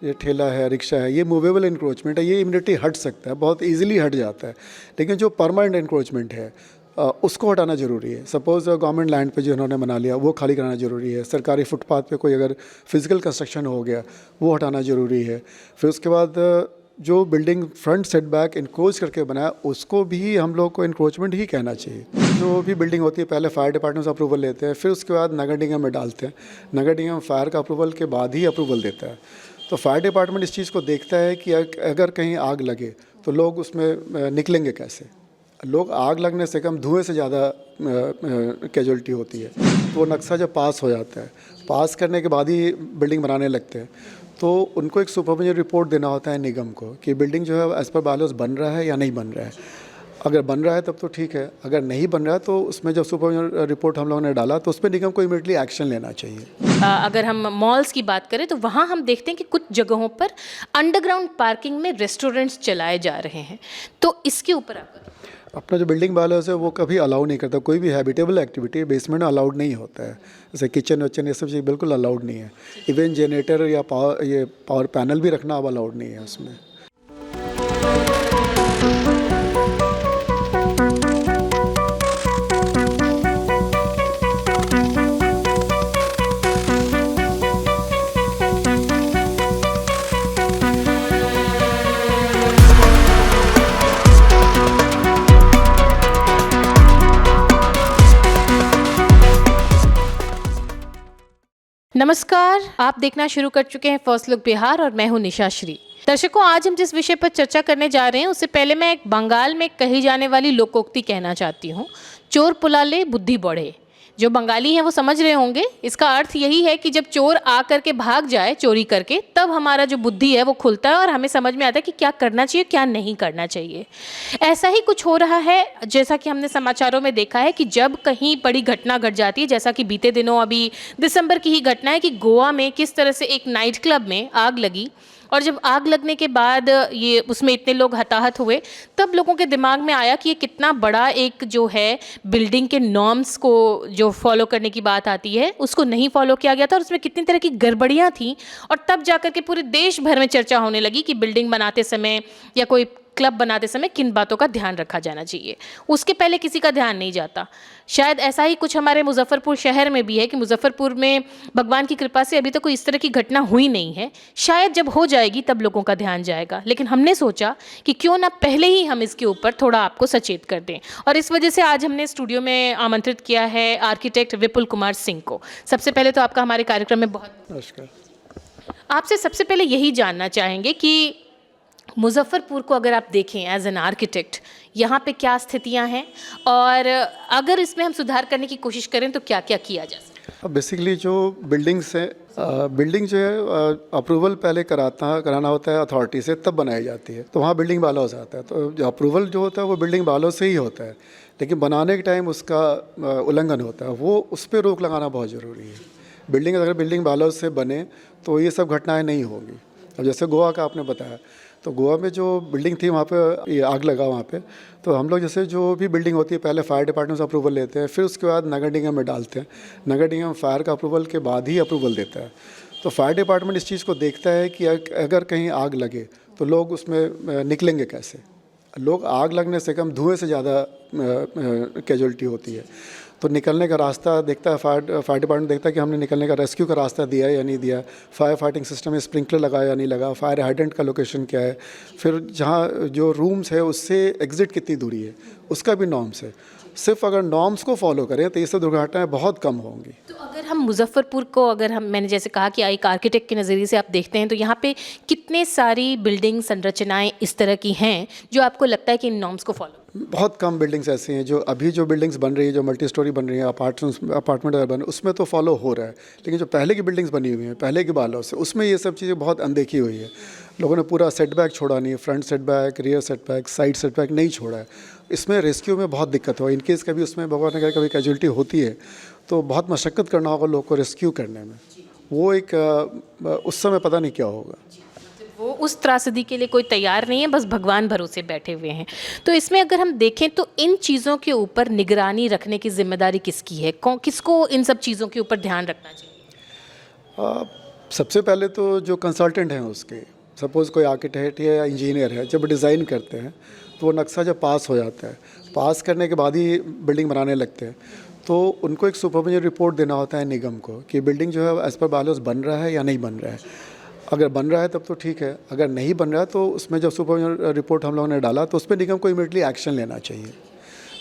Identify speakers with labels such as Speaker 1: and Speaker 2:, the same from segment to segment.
Speaker 1: ये ठेला है, रिक्शा है, ये मूवेबल इंक्रोचमेंट है, ये इमिडिएटली हट सकता है, बहुत इजीली हट जाता है। लेकिन जो परमानेंट इंक्रोचमेंट है उसको हटाना ज़रूरी है। सपोज़ गवर्नमेंट लैंड पे जो इन्होंने बना लिया वो खाली कराना ज़रूरी है। सरकारी फुटपाथ पे कोई अगर फिजिकल कंस्ट्रक्शन हो गया वो हटाना ज़रूरी है। फिर उसके बाद जो बिल्डिंग फ्रंट सेटबैक इंक्रोच करके बनाया उसको भी हम लोग को इंक्रोचमेंट ही कहना चाहिए। जो भी बिल्डिंग होती है पहले फायर डिपार्टमेंट से अप्रूवल लेते हैं, फिर उसके बाद नगर निगम में डालते हैं। नगर निगम फायर का अप्रूवल के बाद ही अप्रूवल देता है। तो फायर डिपार्टमेंट इस चीज़ को देखता है कि अगर कहीं आग लगे तो लोग उसमें निकलेंगे कैसे। लोग आग लगने से कम धुएं से ज़्यादा कैजुअलिटी होती है। तो वो नक्शा जब पास हो जाता है, पास करने के बाद ही बिल्डिंग बनाने लगते हैं, तो उनको एक सुपरविजन रिपोर्ट देना होता है निगम को कि बिल्डिंग जो है एज़ पर बायलॉज बन रहा है या नहीं बन रहा है। अगर बन रहा है तब तो ठीक है, अगर नहीं बन रहा है तो उसमें जब सुपरविजन रिपोर्ट हम लोगों ने डाला तो उस पर निगम को इमीडिएटली एक्शन लेना चाहिए।
Speaker 2: अगर हम मॉल्स की बात करें तो वहाँ हम देखते हैं कि कुछ जगहों पर अंडरग्राउंड पार्किंग में रेस्टोरेंट्स चलाए जा रहे हैं, तो इसके ऊपर आपका
Speaker 1: अपना जो बिल्डिंग बायलॉज है वो कभी अलाउ नहीं करता। कोई भी हैबिटेबल एक्टिविटी बेसमेंट में अलाउड नहीं होता है, जैसे किचन वचन ये सब चीज़ बिल्कुल अलाउड नहीं है। इवन जनरेटर या पावर पैनल भी रखना अब अलाउड नहीं है उसमें।
Speaker 2: नमस्कार, आप देखना शुरू कर चुके हैं फर्स्ट लुक बिहार और मैं हूं निशा श्री। दर्शकों, आज हम जिस विषय पर चर्चा करने जा रहे हैं उससे पहले मैं एक बंगाल में कही जाने वाली लोकोक्ति कहना चाहती हूँ, चोर पुलाले बुद्धि बढ़े। जो बंगाली हैं वो समझ रहे होंगे, इसका अर्थ यही है कि जब चोर आ करके भाग जाए चोरी करके, तब हमारा जो बुद्धि है वो खुलता है और हमें समझ में आता है कि क्या करना चाहिए क्या नहीं करना चाहिए। ऐसा ही कुछ हो रहा है, जैसा कि हमने समाचारों में देखा है कि जब कहीं बड़ी घटना घट जाती है, जैसा कि बीते दिनों अभी दिसंबर की ही घटना है कि गोवा में किस तरह से एक नाइट क्लब में आग लगी, और जब आग लगने के बाद ये उसमें इतने लोग हताहत हुए, तब लोगों के दिमाग में आया कि ये कितना बड़ा एक जो है बिल्डिंग के नॉर्म्स को जो फॉलो करने की बात आती है उसको नहीं फॉलो किया गया था और उसमें कितनी तरह की गड़बड़ियाँ थीं। और तब जाकर के पूरे देश भर में चर्चा होने लगी कि बिल्डिंग बनाते समय या कोई क्लब बनाते समय किन बातों का ध्यान रखा जाना चाहिए। उसके पहले किसी का ध्यान नहीं जाता। शायद ऐसा ही कुछ हमारे मुजफ्फरपुर शहर में भी है कि मुजफ्फरपुर में भगवान की कृपा से अभी तक कोई इस तरह की घटना हुई नहीं है। शायद जब हो जाएगी तब लोगों का ध्यान जाएगा, लेकिन हमने सोचा कि क्यों ना पहले ही हम इसके ऊपर थोड़ा आपको सचेत कर दें, और इस वजह से आज हमने स्टूडियो में आमंत्रित किया है आर्किटेक्ट विपुल कुमार सिंह को। सबसे पहले तो आपका हमारे कार्यक्रम में बहुत
Speaker 1: नमस्कार।
Speaker 2: आपसे सबसे पहले यही जानना चाहेंगे कि मुजफ्फरपुर को अगर आप देखें एज एन आर्किटेक्ट, यहाँ पे क्या स्थितियाँ हैं और अगर इसमें हम सुधार करने की कोशिश करें तो क्या क्या किया जा सकता है?
Speaker 1: अब बेसिकली जो बिल्डिंग्स है, बिल्डिंग जो है अप्रूवल पहले कराना होता है अथॉरिटी से, तब बनाई जाती है, तो वहाँ बिल्डिंग बायलॉज आता है। तो जो अप्रूवल जो होता है वो बिल्डिंग बायलॉज से ही होता है, लेकिन बनाने के टाइम उसका उल्लंघन होता है, वो उस पर रोक लगाना बहुत ज़रूरी है। बिल्डिंग अगर बिल्डिंग बायलॉज से बने तो ये सब घटनाएँ नहीं होगी। अब जैसे गोवा का आपने बताया, तो गोवा में जो बिल्डिंग थी वहाँ पे ये आग लगा वहाँ पे, तो हम लोग जैसे जो भी बिल्डिंग होती है पहले फायर डिपार्टमेंट से अप्रूवल लेते हैं, फिर उसके बाद नगर निगम में डालते हैं। नगर निगम फायर का अप्रूवल के बाद ही अप्रूवल देता है। तो फायर डिपार्टमेंट इस चीज़ को देखता है कि अगर कहीं आग लगे तो लोग उसमें निकलेंगे कैसे। लोग आग लगने से कम धुएँ से ज़्यादा कैजुअलिटी होती है। तो निकलने का रास्ता देखता है फायर डिपार्टमेंट देखता है कि हमने निकलने का रेस्क्यू का रास्ता दिया है या नहीं दिया, फायर फाइटिंग सिस्टम में स्प्रिंकलर लगाया या नहीं लगा, फायर हाइडेंट का लोकेशन क्या है, फिर जहाँ जो रूम्स है उससे एग्ज़िट कितनी दूरी है, उसका भी नॉर्म्स है। सिर्फ अगर नॉर्म्स को फॉलो करें तो ये सब दुर्घटनाएँ बहुत कम होंगी।
Speaker 2: तो अगर हम मुजफ्फरपुर को मैंने जैसे कहा कि एक आर्किटेक्ट के नज़रिए से आप देखते हैं, तो यहाँ पे कितने सारी बिल्डिंग संरचनाएं इस तरह की हैं जो आपको लगता है कि इन नॉर्म्स को फॉलो?
Speaker 1: बहुत कम बिल्डिंग्स ऐसी हैं जो अभी जो बिल्डिंग्स बन रही है, जो मल्टी स्टोरी बन रही है, अपार्टमेंट बन रहे हैं, उसमें तो फॉलो हो रहा है। लेकिन जो पहले की बिल्डिंग्स बनी हुई हैं पहले के बालों से, उसमें ये सब चीज़ें बहुत अनदेखी हुई है। लोगों ने पूरा सेटबैक छोड़ा नहीं, front setback, rear setback, side setback नहीं छोड़ा है। इसमें रेस्क्यू में बहुत दिक्कत हो, इनकेस कभी उसमें भगवान ने कभी कैजुअलिटी होती है तो बहुत मशक्क़त करना होगा लोग को रेस्क्यू करने में। वो एक उस समय पता नहीं क्या होगा।
Speaker 2: वो उस त्रासदी के लिए कोई तैयार नहीं है, बस भगवान भरोसे बैठे हुए हैं। तो इसमें अगर हम देखें तो इन चीज़ों के ऊपर निगरानी रखने की जिम्मेदारी किसकी है? किसको इन सब चीज़ों के ऊपर ध्यान रखना चाहिए?
Speaker 1: सबसे पहले तो जो कंसल्टेंट हैं उसके, सपोज़ कोई आर्किटेक्ट या इंजीनियर है, जब डिज़ाइन करते हैं तो वो नक्शा जब पास हो जाता है, पास करने के बाद ही बिल्डिंग बनाने लगते हैं, तो उनको एक सुपरविजन रिपोर्ट देना होता है निगम को कि बिल्डिंग जो है एज़ पर बायलॉज बन रहा है या नहीं बन रहा है। अगर बन रहा है तब तो ठीक है, अगर नहीं बन रहा है तो उसमें जब सुपरविजन रिपोर्ट हम लोगों ने डाला तो उस पर निगम को इमीडिएटली एक्शन लेना चाहिए।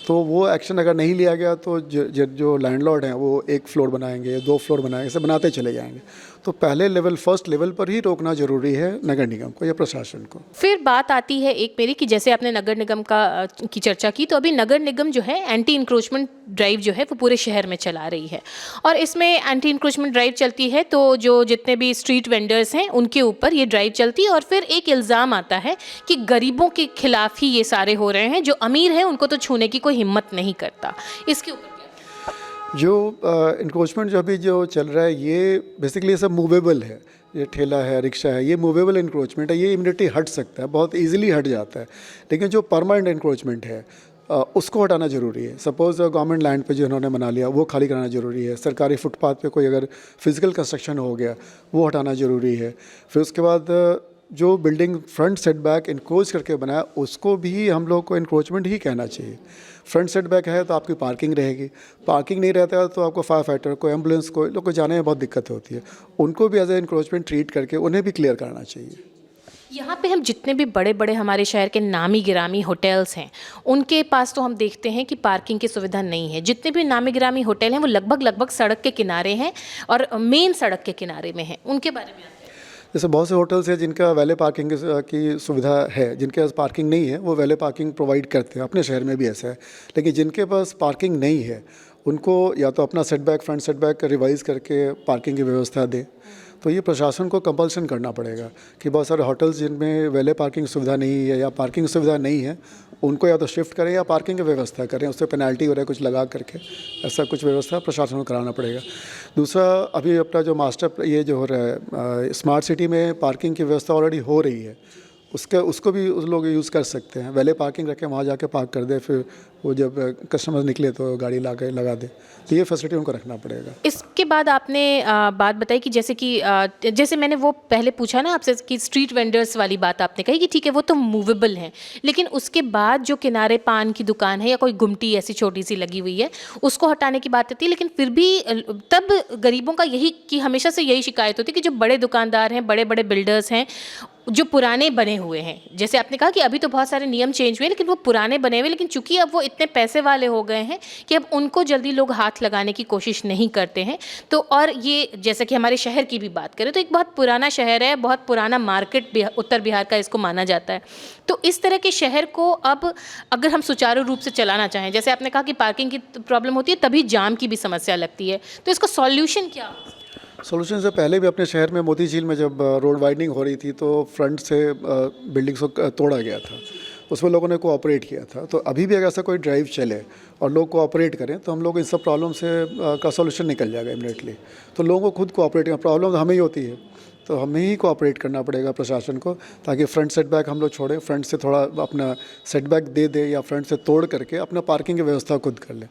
Speaker 1: तो वो एक्शन अगर नहीं लिया गया तो जो लैंडलॉर्ड हैं वो एक फ्लोर बनाएंगे, 2 फ्लोर बनाएंगे, ऐसे बनाते चले जाएंगे। तो पहले लेवल, फर्स्ट लेवल पर ही रोकना ज़रूरी है नगर निगम को या प्रशासन को।
Speaker 2: फिर बात आती है एक मेरी कि जैसे आपने नगर निगम की चर्चा की, तो अभी नगर निगम जो है एंटी इंक्रोचमेंट ड्राइव जो है वो पूरे शहर में चला रही है, और इसमें एंटी इंक्रोचमेंट ड्राइव चलती है तो जो जितने भी स्ट्रीट वेंडर्स हैं उनके ऊपर ये ड्राइव चलती है, और फिर एक इल्ज़ाम आता है कि गरीबों के खिलाफ ही ये सारे हो रहे हैं, जो अमीर हैं उनको तो छूने की कोई हिम्मत नहीं करता। इसके ऊपर
Speaker 1: जो इंक्रोचमेंट जो अभी जो चल रहा है ये बेसिकली ये सब मूवेबल है, ये ठेला है, रिक्शा है, ये मूवेबल इंक्रोचमेंट है, ये इमीडिएटली हट सकता है, बहुत इजीली हट जाता है। लेकिन जो परमानेंट इंक्रोचमेंट है उसको हटाना ज़रूरी है। सपोज़ गवर्नमेंट लैंड पे जो इन्होंने बना लिया वो खाली कराना ज़रूरी है। सरकारी फुटपाथ पे कोई अगर फिज़िकल कंस्ट्रक्शन हो गया वो हटाना ज़रूरी है। फिर उसके बाद जो बिल्डिंग फ्रंट सेटबैक इंक्रोच करके बनाया उसको भी हम लोग को इंक्रोचमेंट ही कहना चाहिए। फ्रंट सेटबैक है तो आपकी पार्किंग रहेगी, पार्किंग नहीं रहता है तो आपको फायर फाइटर को, एम्बुलेंस को, लोग को जाने में बहुत दिक्कत होती है। उनको भी एज ए इंक्रोचमेंट ट्रीट करके उन्हें भी क्लियर करना चाहिए।
Speaker 2: यहाँ पे हम जितने भी बड़े बड़े हमारे शहर के नामी गिरामी होटल्स हैं उनके पास तो हम देखते हैं कि पार्किंग की सुविधा नहीं है। जितने भी नामी गिरामी होटल हैं वो लगभग सड़क के किनारे हैं और मेन सड़क के किनारे में हैं। उनके बारे में
Speaker 1: जैसे बहुत से होटल्स हैं जिनका वैले पार्किंग की सुविधा है, जिनके पास पार्किंग नहीं है वो वैले पार्किंग प्रोवाइड करते हैं, अपने शहर में भी ऐसा है। लेकिन जिनके पास पार्किंग नहीं है उनको या तो अपना सेटबैक, फ्रंट सेटबैक रिवाइज़ करके पार्किंग की व्यवस्था दें। तो ये प्रशासन को कंपल्सन करना पड़ेगा कि बहुत सारे होटल्स जिनमें वैले पार्किंग सुविधा नहीं है या पार्किंग सुविधा नहीं है उनको या तो शिफ्ट करें या पार्किंग की व्यवस्था करें, उससे पेनल्टी वगैरह कुछ लगा करके ऐसा कुछ व्यवस्था प्रशासन को कराना पड़ेगा। दूसरा, अभी अपना जो मास्टर ये जो हो रहा है स्मार्ट सिटी में पार्किंग की व्यवस्था ऑलरेडी हो रही है, उसको भी उस लोग यूज़ कर सकते हैं। वैले पार्किंग रखें, वहाँ जाके पार्क कर दे, फिर वो जब कस्टमर निकले तो गाड़ी लगा दे। तो ये फैसिलिटी उनको रखना पड़ेगा।
Speaker 2: इसके बाद आपने बात बताई कि जैसे मैंने वो पहले पूछा ना आपसे कि स्ट्रीट वेंडर्स वाली बात आपने कही कि ठीक है वो तो मूवेबल हैं, लेकिन उसके बाद जो किनारे पान की दुकान है या कोई गुमटी ऐसी छोटी सी लगी हुई है उसको हटाने की बात आती है। लेकिन फिर भी तब गरीबों का हमेशा से यही शिकायत होती है कि जो बड़े दुकानदार हैं, बड़े बड़े बिल्डर्स हैं, जो पुराने बने हुए हैं, जैसे आपने कहा कि अभी तो बहुत सारे नियम चेंज हुए लेकिन वो पुराने बने हुए, लेकिन चूंकि अब वो इतने पैसे वाले हो गए हैं कि अब उनको जल्दी लोग हाथ लगाने की कोशिश नहीं करते हैं। तो और ये जैसे कि हमारे शहर की भी बात करें तो एक बहुत पुराना शहर है, बहुत पुराना मार्केट उत्तर बिहार का इसको माना जाता है। तो इस तरह के शहर को अब अगर हम सुचारू रूप से चलाना चाहें, जैसे आपने कहा कि पार्किंग की प्रॉब्लम होती है तभी जाम की भी समस्या लगती है, तो इसका सॉल्यूशन क्या?
Speaker 1: सॉल्यूशन से पहले भी अपने शहर में मोती झील में जब रोड वाइडनिंग हो रही थी तो फ्रंट से बिल्डिंग्स को तोड़ा गया था, उसमें लोगों ने कोऑपरेट किया था। तो अभी भी अगर ऐसा कोई ड्राइव चले और लोग कोऑपरेट करें तो हम लोग इस सब प्रॉब्लम से का सॉल्यूशन निकल जाएगा इमीडिएटली। तो लोगों को खुद कोऑपरेट करना, प्रॉब्लम तो हमें ही होती है तो हमें ही कोऑपरेट करना पड़ेगा प्रशासन को, ताकि फ्रंट सेटबैक हम लोग छोड़ें, फ्रंट से थोड़ा अपना सेटबैक दे या फ्रंट से तोड़ करके अपना पार्किंग की व्यवस्था खुद कर लें।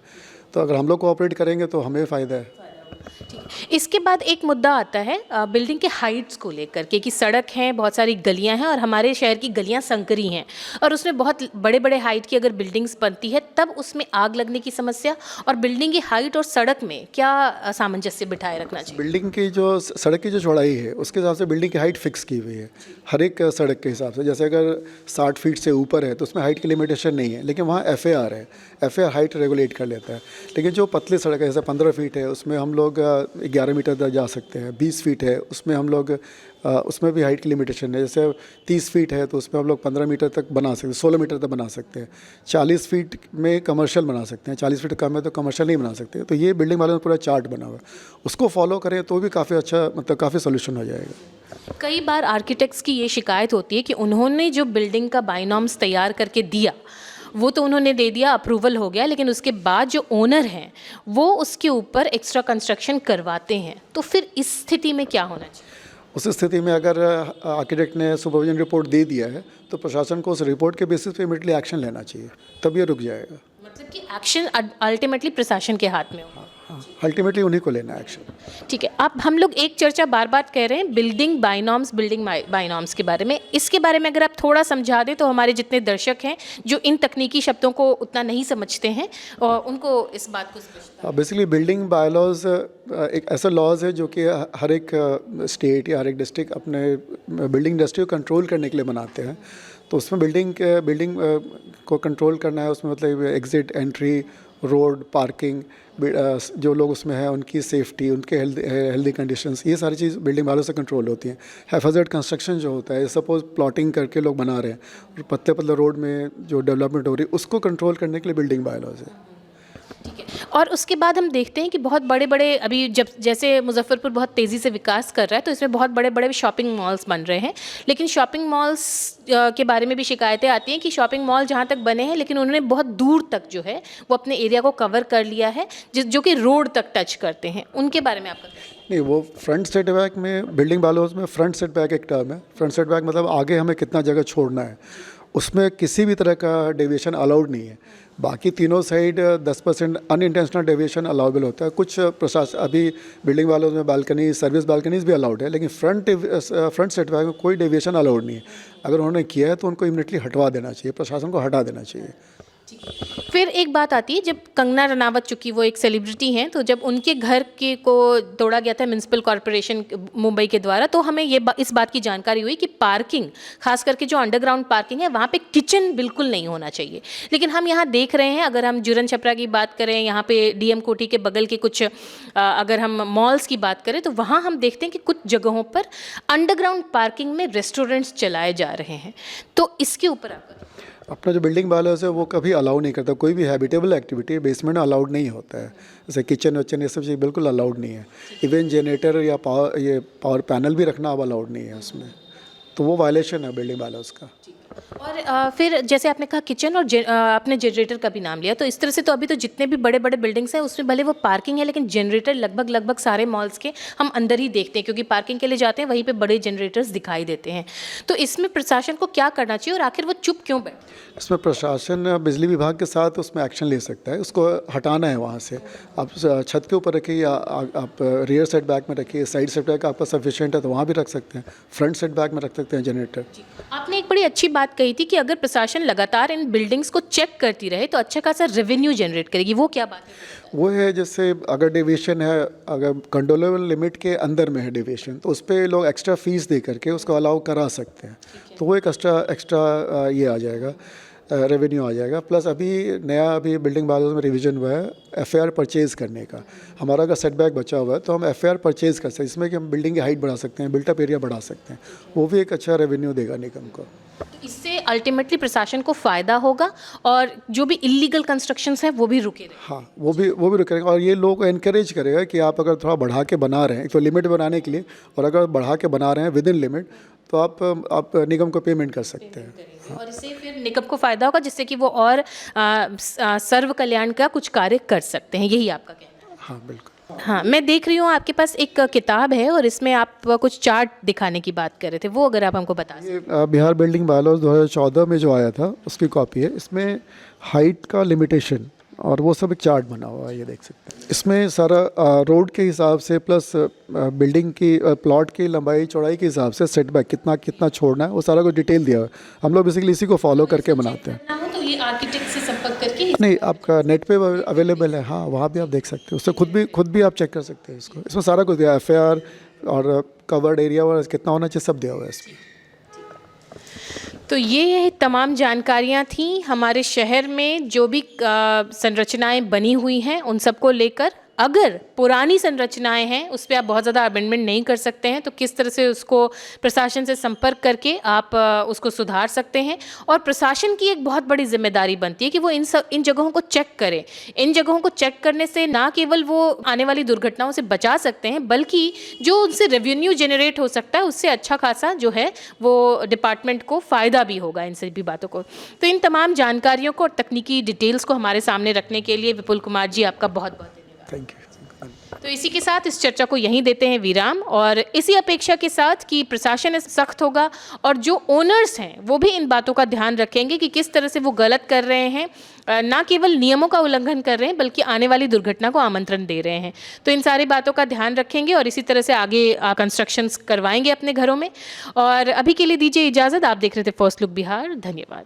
Speaker 1: तो अगर हम लोग कोऑपरेट करेंगे तो हमें फ़ायदा है।
Speaker 2: इसके बाद एक मुद्दा आता है बिल्डिंग के हाइट्स को लेकर के कि सड़क हैं, बहुत सारी गलियां हैं और हमारे शहर की गलियां संकरी हैं और उसमें बहुत बड़े बड़े हाइट की अगर बिल्डिंग्स बनती है तब उसमें आग लगने की समस्या, और बिल्डिंग की हाइट और सड़क में क्या सामंजस्य बिठाए रखना चाहिए?
Speaker 1: बिल्डिंग की जो सड़क की जो चौड़ाई है उसके हिसाब से बिल्डिंग की हाइट फिक्स की हुई है हर एक सड़क के हिसाब से। जैसे अगर 60 फीट से ऊपर है तो उसमें हाइट की लिमिटेशन नहीं है, लेकिन वहाँ FAR है, FAR हाइट रेगुलेट कर लेता है। लेकिन जो पतली सड़क है जैसे 15 फीट है उसमें हम लोग 11 मीटर तक जा सकते हैं। 20 फीट है उसमें हम लोग उसमें भी हाइट की लिमिटेशन है। जैसे 30 फीट है तो उसमें हम लोग 15 मीटर तक बना सकते हैं, 16 मीटर तक बना सकते हैं। 40 फीट में कमर्शियल बना सकते हैं, 40 फीट कम है तो कमर्शियल नहीं बना सकते। तो ये बिल्डिंग वालों ने पूरा चार्ट बना हुआ है, उसको फॉलो करें तो भी काफ़ी अच्छा, मतलब काफ़ी सोल्यूशन हो जाएगा।
Speaker 2: कई बार आर्किटेक्ट्स की ये शिकायत होती है कि उन्होंने जो बिल्डिंग का बाइनॉम्स तैयार करके दिया वो तो उन्होंने दे दिया, अप्रूवल हो गया, लेकिन उसके बाद जो ओनर हैं वो उसके ऊपर एक्स्ट्रा कंस्ट्रक्शन करवाते हैं। तो फिर इस स्थिति में क्या होना चाहिए?
Speaker 1: उस स्थिति में अगर आर्किटेक्ट ने सुपरविजन रिपोर्ट दे दिया है तो प्रशासन को उस रिपोर्ट के बेसिस पे इमीडिएटली एक्शन लेना चाहिए, तब ये रुक जाएगा।
Speaker 2: मतलब कि एक्शन अल्टीमेटली प्रशासन के हाथ में होगा।
Speaker 1: हाँ, अल्टीमेटली उन्हीं को लेना है एक्शन।
Speaker 2: ठीक है, अब हम लोग एक चर्चा बार बार कह रहे हैं बिल्डिंग बाइनॉम्स के बारे में। इसके बारे में अगर आप थोड़ा समझा दें तो हमारे जितने दर्शक हैं जो इन तकनीकी शब्दों को उतना नहीं समझते हैं और उनको इस बात को स्पष्टता।
Speaker 1: बेसिकली बिल्डिंग बायलॉज एक ऐसा लॉज है जो कि हर एक स्टेट या हर एक डिस्ट्रिक्ट अपने बिल्डिंग इंडस्ट्री को कंट्रोल करने के लिए बनाते हैं। तो उसमें बिल्डिंग को कंट्रोल करना है, उसमें मतलब एग्ज़िट, एंट्री, रोड, पार्किंग, जो लोग उसमें हैं उनकी सेफ्टी, उनके हेल्दी कंडीशंस, ये सारी चीज़ बिल्डिंग वालों से कंट्रोल होती हैं। हैफाजर्ड कंस्ट्रक्शन जो होता है, सपोज प्लॉटिंग करके लोग बना रहे हैं और पतले पतले रोड में जो डेवलपमेंट हो रही है उसको कंट्रोल करने के लिए बिल्डिंग बायलॉज है।
Speaker 2: ठीक है, और उसके बाद हम देखते हैं कि बहुत बड़े बड़े अभी जब जैसे मुजफ्फरपुर बहुत तेज़ी से विकास कर रहा है तो इसमें बहुत बड़े बड़े शॉपिंग मॉल्स बन रहे हैं, लेकिन शॉपिंग मॉल्स के बारे में भी शिकायतें आती हैं कि शॉपिंग मॉल जहाँ तक बने हैं लेकिन उन्होंने बहुत दूर तक जो है वो अपने एरिया को कवर कर लिया है जो कि रोड तक टच करते हैं। उनके बारे में आपका
Speaker 1: नहीं, वो फ्रंट सेटबैक में बिल्डिंग बायलॉज में फ्रंट सेटबैक एक टर्म है। फ्रंट सेटबैक मतलब आगे हमें कितना जगह छोड़ना है, उसमें किसी भी तरह का डेविएशन अलाउड नहीं है। बाकी तीनों साइड 10% अनइंटेंशनल डेविएशन अलाउबल होता है। कुछ प्रशासन अभी बिल्डिंग वालों में बालकनी, सर्विस बालकनीज भी अलाउड है, लेकिन फ्रंट सेटबैक में कोई डेविएशन अलाउड नहीं है। अगर उन्होंने किया है तो उनको इमीडिएटली हटवा देना चाहिए, प्रशासन को हटा देना चाहिए।
Speaker 2: फिर एक बात आती है, जब कंगना रनावत चूँकि वो एक सेलिब्रिटी हैं, तो जब उनके घर के को तोड़ा गया था म्यूनसिपल कॉरपोरेशन मुंबई के द्वारा, तो हमें इस बात की जानकारी हुई कि पार्किंग, खास करके जो अंडरग्राउंड पार्किंग है वहाँ पे किचन बिल्कुल नहीं होना चाहिए। लेकिन हम यहाँ देख रहे हैं, अगर हम जुरन छपरा की बात करें, यहाँ पे डीएम कोठी के बगल के कुछ अगर हम मॉल्स की बात करें तो वहाँ हम देखते हैं कि कुछ जगहों पर अंडरग्राउंड पार्किंग में रेस्टोरेंट्स चलाए जा रहे हैं। तो इसके ऊपर आपका
Speaker 1: अपना जो बिल्डिंग बायलॉज है वो कभी अलाउ नहीं करता, कोई भी हैबिटेबल एक्टिविटी बेसमेंट में अलाउड नहीं होता है। जैसे किचन वचन ये सब चीज़ बिल्कुल अलाउड नहीं है। इवन जनरेटर या पावर पैनल भी रखना अब अलाउड नहीं है उसमें, तो वो वायलेशन है बिल्डिंग बायलॉज का।
Speaker 2: और फिर जैसे आपने कहा किचन और आपने जनरेटर का भी नाम लिया, तो इस तरह से तो अभी तो जितने भी बड़े बड़े बिल्डिंग्स हैं उसमें भले वो पार्किंग है लेकिन जनरेटर लगभग सारे मॉल्स के हम अंदर ही देखते हैं, क्योंकि पार्किंग के लिए जाते हैं वहीं पे बड़े जनरेटर्स दिखाई देते हैं। तो इसमें प्रशासन को क्या करना चाहिए और आखिर वो चुप क्यों बैठे?
Speaker 1: इसमें प्रशासन बिजली विभाग के साथ उसमें एक्शन ले सकता है, उसको हटाना है वहाँ से। आप छत के ऊपर रखिए या आप रियर सेट बैक में रखिए, साइड सेट बैक आपका सफिशिएंट है तो वहाँ भी रख सकते हैं, फ्रंट सेट बैक में रख सकते हैं जनरेटर।
Speaker 2: आपने एक बड़ी अच्छी बात कही थी कि अगर प्रशासन लगातार इन बिल्डिंग्स को चेक करती रहे तो अच्छा खासा रेवेन्यू जनरेट करेगी, वो क्या बात है?
Speaker 1: वो है जैसे अगर डेविएशन है, अगर कंट्रोलेबल लिमिट के अंदर में है डेविएशन, तो उस पर लोग एक्स्ट्रा फीस दे करके उसको अलाउ करा सकते हैं, तो वो एक एक्स्ट्रा ये आ जाएगा, रेवेन्यू आ जाएगा। प्लस अभी बिल्डिंग बायलॉज में रिवीजन हुआ है एफआईआर परचेज़ करने का। हमारा अगर सेटबैक बचा हुआ है तो हम एफआईआर परचेज़ कर सकते हैं, इसमें कि हम बिल्डिंग की हाइट बढ़ा सकते हैं, बिल्टअप एरिया बढ़ा सकते हैं, वो भी एक अच्छा रेवेन्यू देगा निगम को।
Speaker 2: तो इससे अल्टीमेटली प्रशासन को फ़ायदा होगा और जो भी इलीगल कंस्ट्रक्शंस हैं वो भी रुके रहेंगे।
Speaker 1: हाँ, वो भी रुकेगा और ये लोग को एनकरेज करेगा कि आप अगर थोड़ा बढ़ा के बना रहे हैं, तो लिमिट बनाने के लिए, और अगर बढ़ा के बना रहे हैं विद इन लिमिट तो आप निगम को पेमेंट कर सकते हैं।
Speaker 2: और इससे फिर निगम को फ़ायदा होगा जिससे कि वो और सर्व कल्याण का कुछ कार्य कर सकते हैं, यही आपका कहना है?
Speaker 1: हाँ बिल्कुल।
Speaker 2: हाँ, मैं देख रही हूँ आपके पास एक किताब है और इसमें आप कुछ चार्ट दिखाने की बात कर रहे थे, वो अगर आप हमको बता सकें।
Speaker 1: ये बिहार बिल्डिंग बायलॉज 2014 में जो आया था उसकी कॉपी है। इसमें हाइट का लिमिटेशन और वो सब एक चार्ट बना हुआ है, ये देख सकते हैं। इसमें सारा रोड के हिसाब से प्लस बिल्डिंग की प्लॉट की लंबाई चौड़ाई के हिसाब से सेटबैक कितना छोड़ना है, वो सारा कुछ डिटेल दिया हुआ है। हम लोग बेसिकली इसी को फॉलो करके बनाते हैं।
Speaker 2: ना हो तो ये आर्किटेक्ट से संपर्क करके
Speaker 1: नहीं, आपका नेट पे अवेलेबल है, हाँ वहाँ भी आप देख सकते हो, उससे खुद भी आप चेक कर सकते हैं इसको। इसमें सारा कुछ दिया है, एफआईआर और कवर्ड एरिया और कितना होना चाहिए सब दिया हुआ है इसमें।
Speaker 2: तो ये तमाम जानकारियाँ थी हमारे शहर में जो भी संरचनाएं बनी हुई हैं उन सबको लेकर। अगर पुरानी संरचनाएं हैं उस पर आप बहुत ज़्यादा अमेंडमेंट नहीं कर सकते हैं तो किस तरह से उसको प्रशासन से संपर्क करके आप उसको सुधार सकते हैं। और प्रशासन की एक बहुत बड़ी जिम्मेदारी बनती है कि वो इन जगहों को चेक करें। इन जगहों को चेक करने से ना केवल वो आने वाली दुर्घटनाओं से बचा सकते हैं बल्कि जो उनसे रेवेन्यू जनरेट हो सकता है उससे अच्छा खासा जो है वो डिपार्टमेंट को फ़ायदा भी होगा इन सभी बातों को। तो इन तमाम जानकारियों को और तकनीकी डिटेल्स को हमारे सामने रखने के लिए विपुल कुमार जी आपका बहुत बहुत
Speaker 1: थैंक यू।
Speaker 2: तो इसी के साथ इस चर्चा को यहीं देते हैं विराम, और इसी अपेक्षा के साथ कि प्रशासन सख्त होगा और जो ओनर्स हैं वो भी इन बातों का ध्यान रखेंगे कि किस तरह से वो गलत कर रहे हैं, ना केवल नियमों का उल्लंघन कर रहे हैं बल्कि आने वाली दुर्घटना को आमंत्रण दे रहे हैं। तो इन सारी बातों का ध्यान रखेंगे और इसी तरह से आगे कंस्ट्रक्शंस करवाएंगे अपने घरों में। और अभी के लिए दीजिए इजाज़त। आप देख रहे थे फर्स्ट लुक बिहार। धन्यवाद।